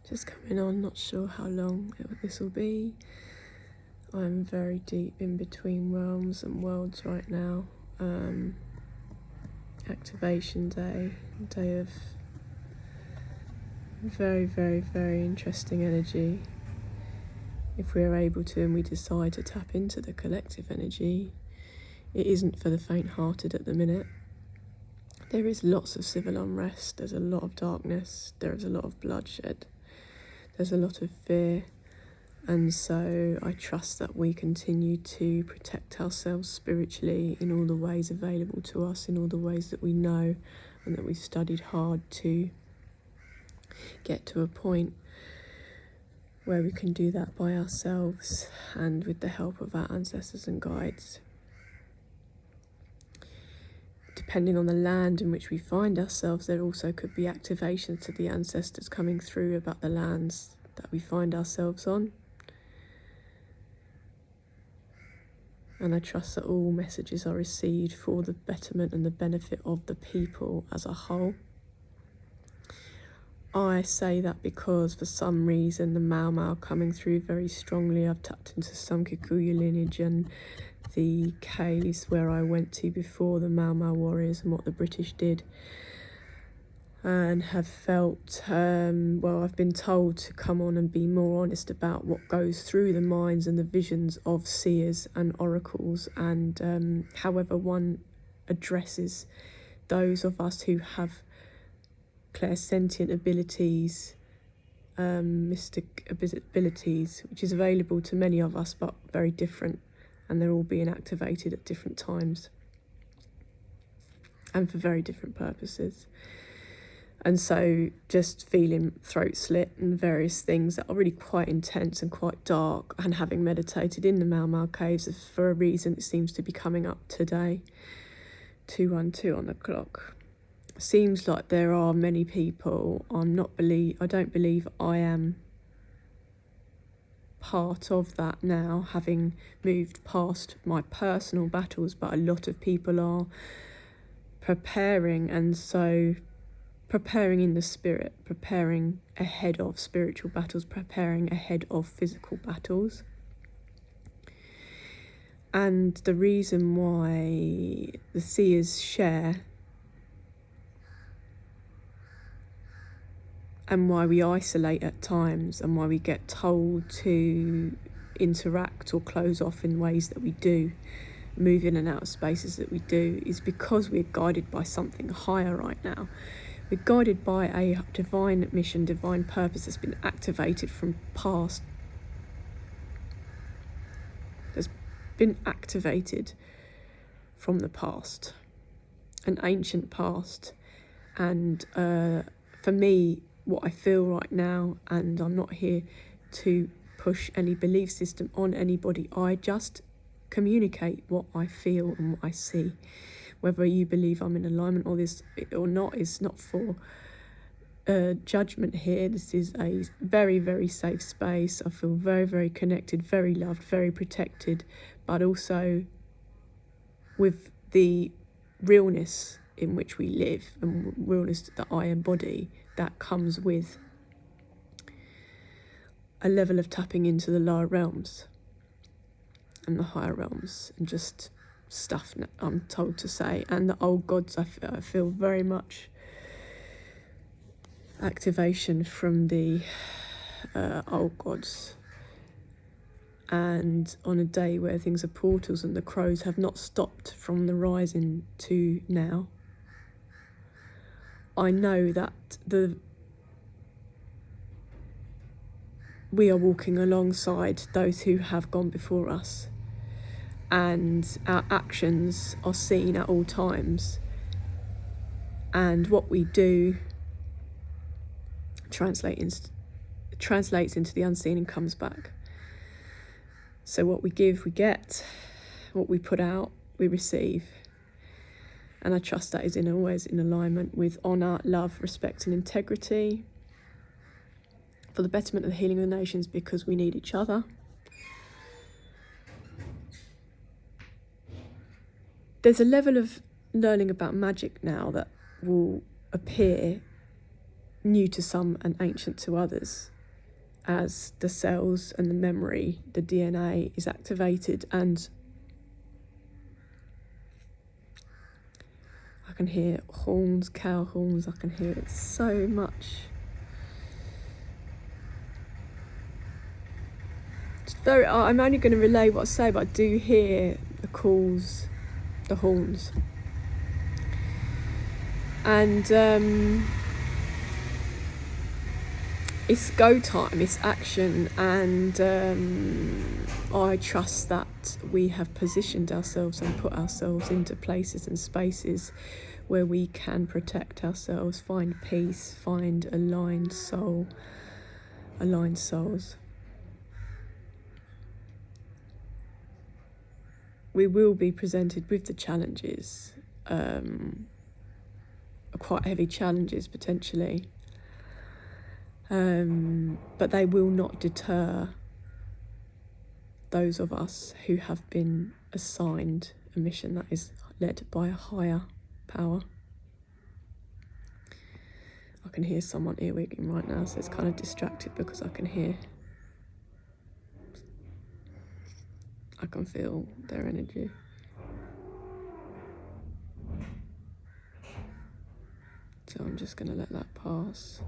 Just coming on, not sure how long this will be. I'm very deep in between realms and worlds right now. Activation day, day of very, very, very interesting energy. If we are able to and we decide to tap into the collective energy, it isn't for the faint-hearted at the minute. There is lots of civil unrest, there's a lot of darkness, there is a lot of bloodshed, there's a lot of fear, and so I trust that we continue to protect ourselves spiritually in all the ways available to us, in all the ways that we know and that we've studied hard to get to a point where we can do that by ourselves and with the help of our ancestors and guides. Depending on the land in which we find ourselves, there also could be activations to the ancestors coming through about the lands that we find ourselves on. And I trust that all messages are received for the betterment and the benefit of the people as a whole. I say that because for some reason the Mau Mau coming through very strongly. I've tapped into some Kikuyu lineage and the caves where I went to before, the Mau Mau warriors and what the British did, and have felt, I've been told to come on and be more honest about what goes through the minds and the visions of seers and oracles, and however one addresses those of us who have clairsentient abilities, mystic abilities, which is available to many of us but very different, and they're all being activated at different times and for very different purposes. And so just feeling throat slit and various things that are really quite intense and quite dark, and having meditated in the Mau Mau caves for a reason, it seems to be coming up today, 2:12 on the clock. Seems like there are many people. I don't believe I am part of that now, having moved past my personal battles, but a lot of people are preparing, and so preparing in the spirit, preparing ahead of spiritual battles, preparing ahead of physical battles. And the reason why the seers share and why we isolate at times and why we get told to interact or close off in ways that we do, move in and out of spaces that we do, is because we're guided by something higher right now. We're guided by a divine mission, divine purpose that's been activated from past. That's been activated from the past, an ancient past. And for me, what I feel right now, and I'm not here to push any belief system on anybody, I just communicate what I feel and what I see. Whether you believe I'm in alignment or not is not for judgment here. This is a very, very safe space. I feel very, very connected, very loved, very protected, but also with the realness in which we live and realness that I embody, that comes with a level of tapping into the lower realms and the higher realms, and just stuff I'm told to say. And the old gods, I feel very much activation from the old gods. And on a day where things are portals and the crows have not stopped from the rising to now, I know that we are walking alongside those who have gone before us, and our actions are seen at all times, and what we do translates into the unseen and comes back. So what we give, we get. What we put out, we receive. And I trust that is always in alignment with honour, love, respect and integrity, for the betterment of the healing of the nations, because we need each other. There's a level of learning about magic now that will appear new to some and ancient to others. as the cells and the memory, the DNA, is activated, and I can hear horns, cow horns, I can hear it so much. I'm only going to relay what I say, but I do hear the calls, the horns. And it's go time, it's action, and I trust that we have positioned ourselves and put ourselves into places and spaces where we can protect ourselves, find peace, find aligned souls. We will be presented with the challenges, quite heavy challenges potentially, but they will not deter those of us who have been assigned a mission that is led by a higher power. I can hear someone earwigging right now, so it's kind of distracted because I can feel their energy. So I'm just going to let that pass.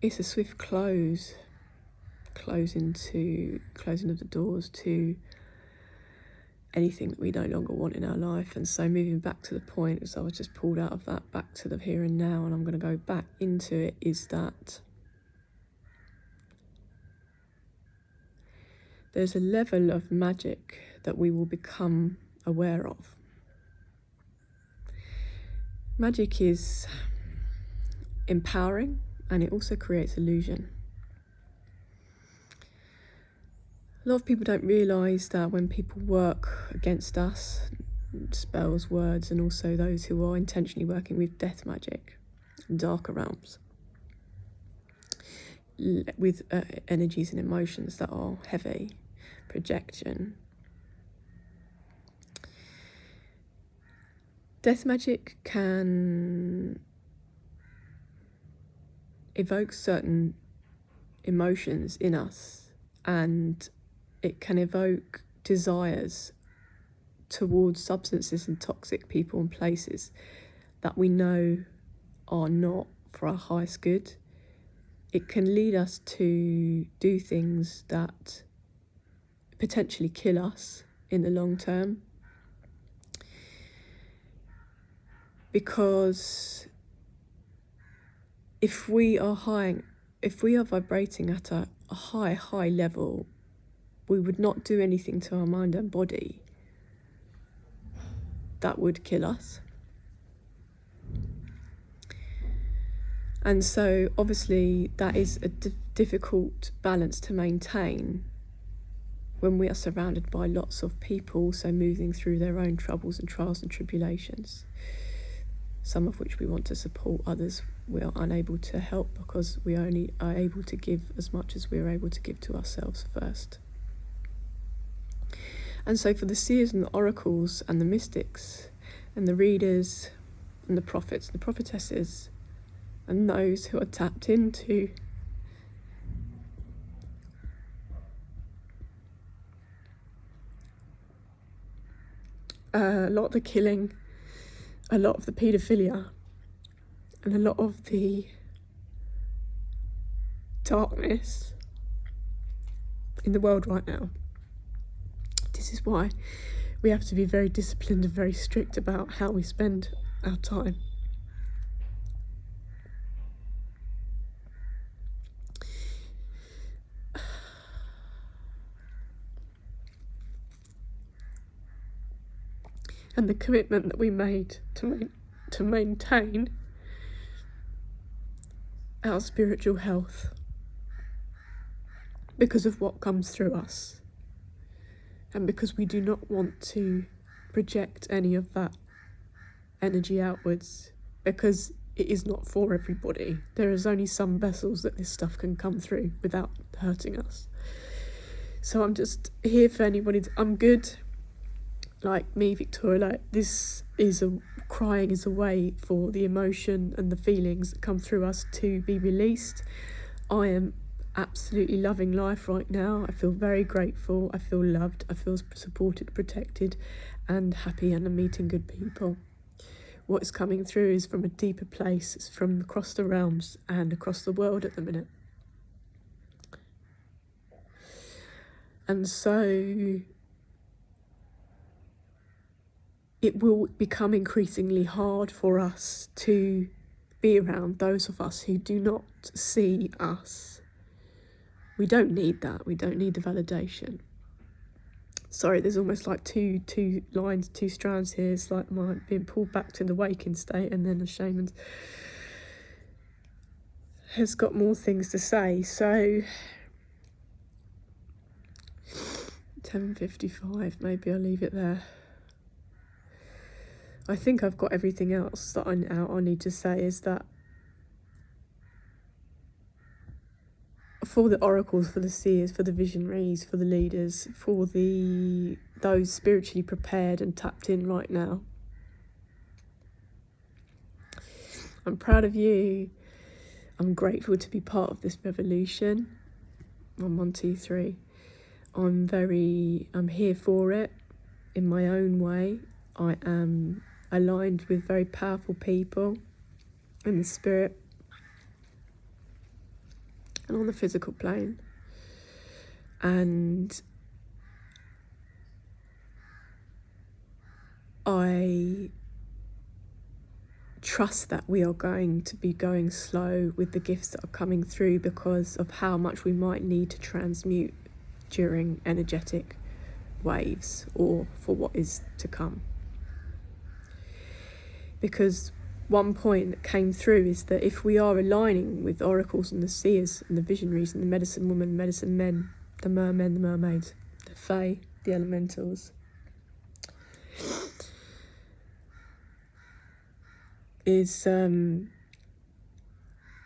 It's a swift closing of the doors to anything that we no longer want in our life. And so moving back to the point, as I was just pulled out of that, back to the here and now, and I'm going to go back into it, is that there's a level of magic that we will become aware of. Magic is empowering, and it also creates illusion. A lot of people don't realise that when people work against us, spells, words, and also those who are intentionally working with death magic, darker realms, with energies and emotions that are heavy, projection. Death magic can evoke certain emotions in us, and it can evoke desires towards substances and toxic people and places that we know are not for our highest good. It can lead us to do things that potentially kill us in the long term, because if we are vibrating at a high level, we would not do anything to our mind and body that would kill us. And so obviously that is a difficult balance to maintain when we are surrounded by lots of people also moving through their own troubles and trials and tribulations, some of which we want to support, others we are unable to help because we only are able to give as much as we are able to give to ourselves first. And so for the seers and the oracles and the mystics and the readers and the prophets and the prophetesses and those who are tapped into a lot of the killing, a lot of the paedophilia, and a lot of the darkness in the world right now. This is why we have to be very disciplined and very strict about how we spend our time. And the commitment that we made to maintain our spiritual health because of what comes through us, and because we do not want to project any of that energy outwards, because it is not for everybody. There is only some vessels that this stuff can come through without hurting us. So I'm just here for anybody. I'm good. Like me, Victoria, like this is a crying is a way for the emotion and the feelings that come through us to be released. I am absolutely loving life right now. I feel very grateful. I feel loved. I feel supported, protected, and happy, and I'm meeting good people. What's coming through is from a deeper place. It's from across the realms and across the world at the minute. And so it will become increasingly hard for us to be around those of us who do not see us. We don't need that. We don't need the validation. Sorry, there's almost like two lines, two strands here. It's like mine being pulled back to the waking state, and then the shaman has got more things to say. So 10:55, maybe I'll leave it there. I think I've got everything else that I need to say. Is that for the oracles, for the seers, for the visionaries, for the leaders, for those spiritually prepared and tapped in right now, I'm proud of you. I'm grateful to be part of this revolution. I'm 1, 2, 3. I'm here for it in my own way. I am aligned with very powerful people in the spirit and on the physical plane. And I trust that we are going to be going slow with the gifts that are coming through because of how much we might need to transmute during energetic waves or for what is to come. Because one point that came through is that if we are aligning with oracles and the seers and the visionaries and the medicine women, medicine men, the mermen, the mermaids, the fae, the elementals,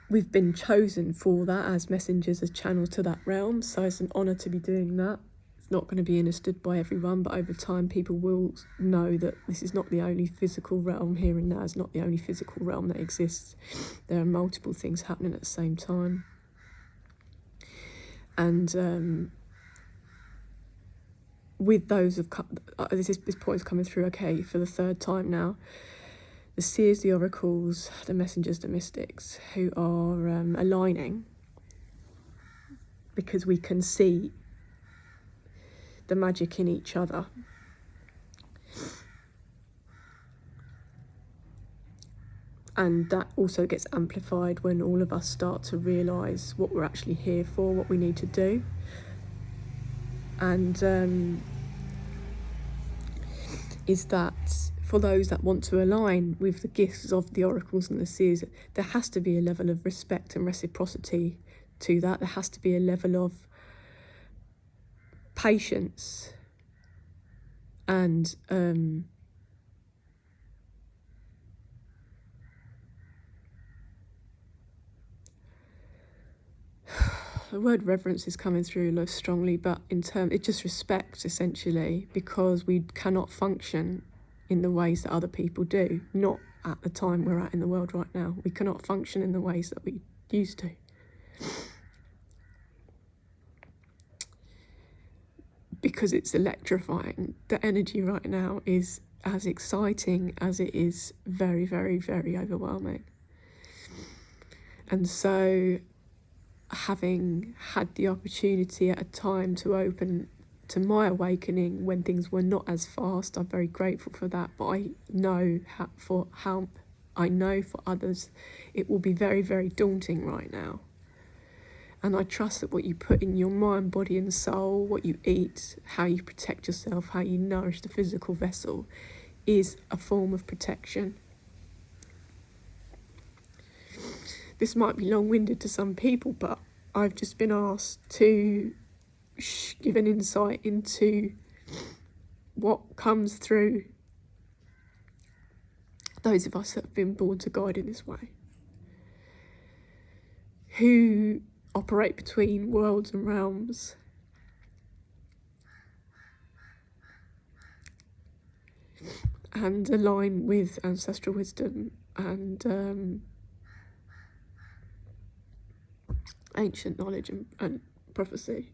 we've been chosen for that as messengers, as channels to that realm. So it's an honour to be doing that. Not going to be understood by everyone, but over time people will know that this is not the only physical realm. Here and now is not the only physical realm that exists. There are multiple things happening at the same time. And with those of this point is coming through, okay, for the third time now, the seers, the oracles, the messengers, the mystics, who are aligning because we can see the magic in each other. And that also gets amplified when all of us start to realise what we're actually here for, what we need to do. And is that for those that want to align with the gifts of the oracles and the seers, there has to be a level of respect and reciprocity to that. There has to be a level of patience and the word reverence is coming through less strongly, but it's just respect essentially, because we cannot function in the ways that other people do, not at the time we're at in the world right now. We cannot function in the ways that we used to. Because it's electrifying. The energy right now is as exciting as it is very, very, very overwhelming. And so having had the opportunity at a time to open to my awakening when things were not as fast, I'm very grateful for that. But I know for others it will be very, very daunting right now. And I trust that what you put in your mind, body and soul, what you eat, how you protect yourself, how you nourish the physical vessel is a form of protection. This might be long-winded to some people, but I've just been asked to give an insight into what comes through those of us that have been born to guide in this way, who operate between worlds and realms, and align with ancestral wisdom and ancient knowledge and prophecy.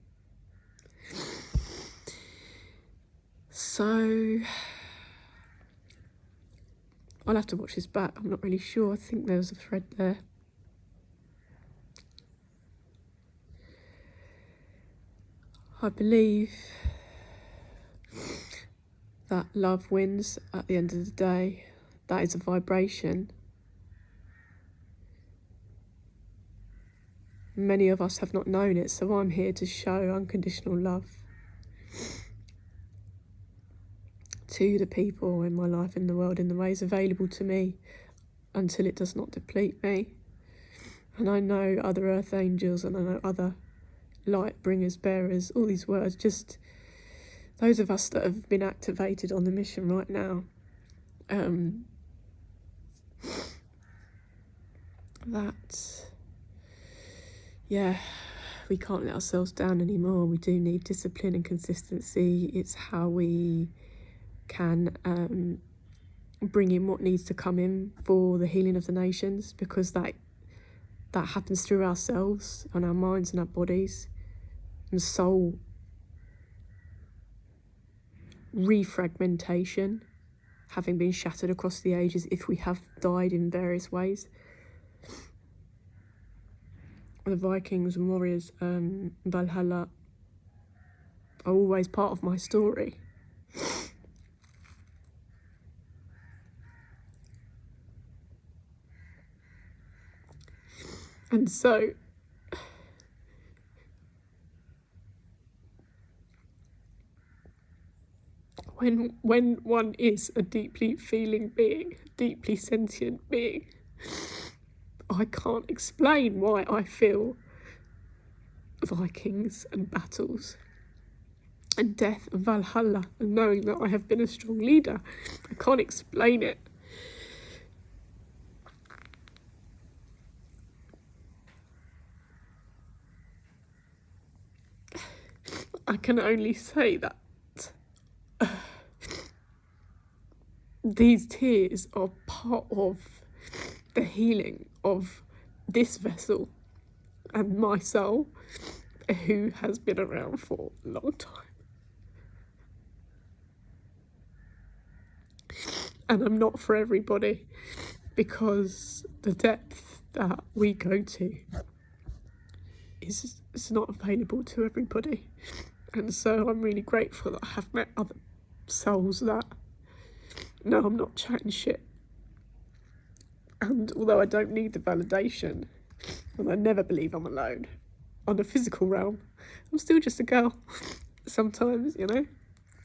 So I'll have to watch this back. I'm not really sure. I think there was a thread there. I believe that love wins at the end of the day. That is a vibration. Many of us have not known it, so I'm here to show unconditional love to the people in my life, in the world, in the ways available to me, until it does not deplete me. And I know other earth angels, and I know other light bringers, bearers, all these words, just those of us that have been activated on the mission right now, that, yeah, we can't let ourselves down anymore. We do need discipline and consistency. It's how we can bring in what needs to come in for the healing of the nations, because that happens through ourselves and our minds and our bodies, and soul refragmentation having been shattered across the ages if we have died in various ways. The Vikings and warriors, Valhalla, are always part of my story. And so when one is a deeply feeling being, deeply sentient being, I can't explain why I feel Vikings and battles and death and Valhalla, and knowing that I have been a strong leader. I can't explain it. I can only say that these tears are part of the healing of this vessel and my soul, who has been around for a long time. And I'm not for everybody, because the depth that we go to is not available to everybody. And so I'm really grateful that I have met other souls that know I'm not chatting shit. And although I don't need the validation, and I never believe I'm alone, on the physical realm, I'm still just a girl. Sometimes, you know,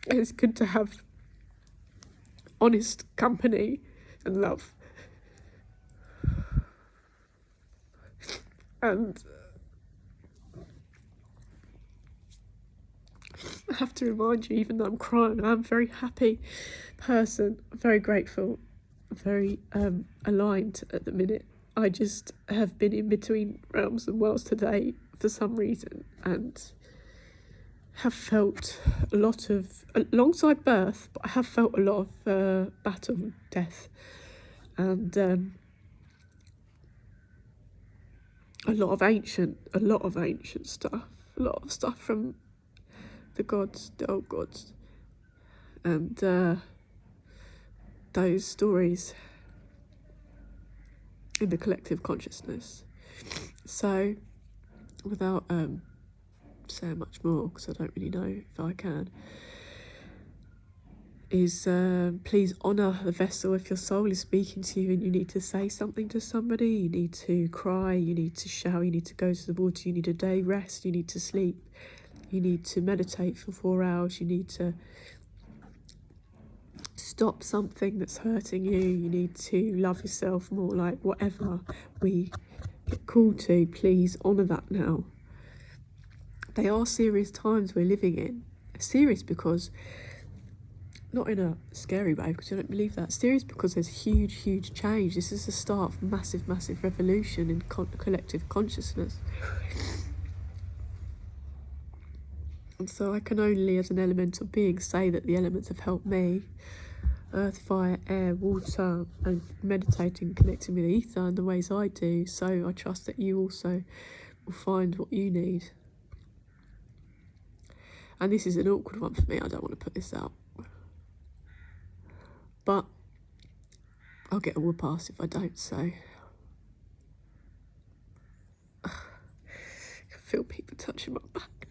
it's good to have honest company and love. And I have to remind you, even though I'm crying, I'm a very happy person, very grateful, very aligned at the minute. I just have been in between realms and worlds today for some reason, and have felt a lot of, alongside birth, but I have felt a lot of battle, death, and a lot of ancient stuff, a lot of stuff from the gods, the old gods, and those stories in the collective consciousness. So, without saying much more, because I don't really know if I can, is please honour the vessel. If your soul is speaking to you and you need to say something to somebody, you need to cry, you need to shout, you need to go to the water, you need a day rest, you need to sleep, you need to meditate for 4 hours, you need to stop something that's hurting you, you need to love yourself more, like whatever we get called to, please honour that now. They are serious times we're living in. Serious because, not in a scary way, because I don't believe that. Serious because there's huge change. This is the start of massive revolution in collective consciousness. And so I can only, as an elemental being, say that the elements have helped me. earth, fire, air, water, and meditating, connecting with ether in the ways I do. So I trust that you also will find what you need. And this is an awkward one for me. I don't want to put this out, but I'll get a whoop ass if I don't. So I can feel people touching my back.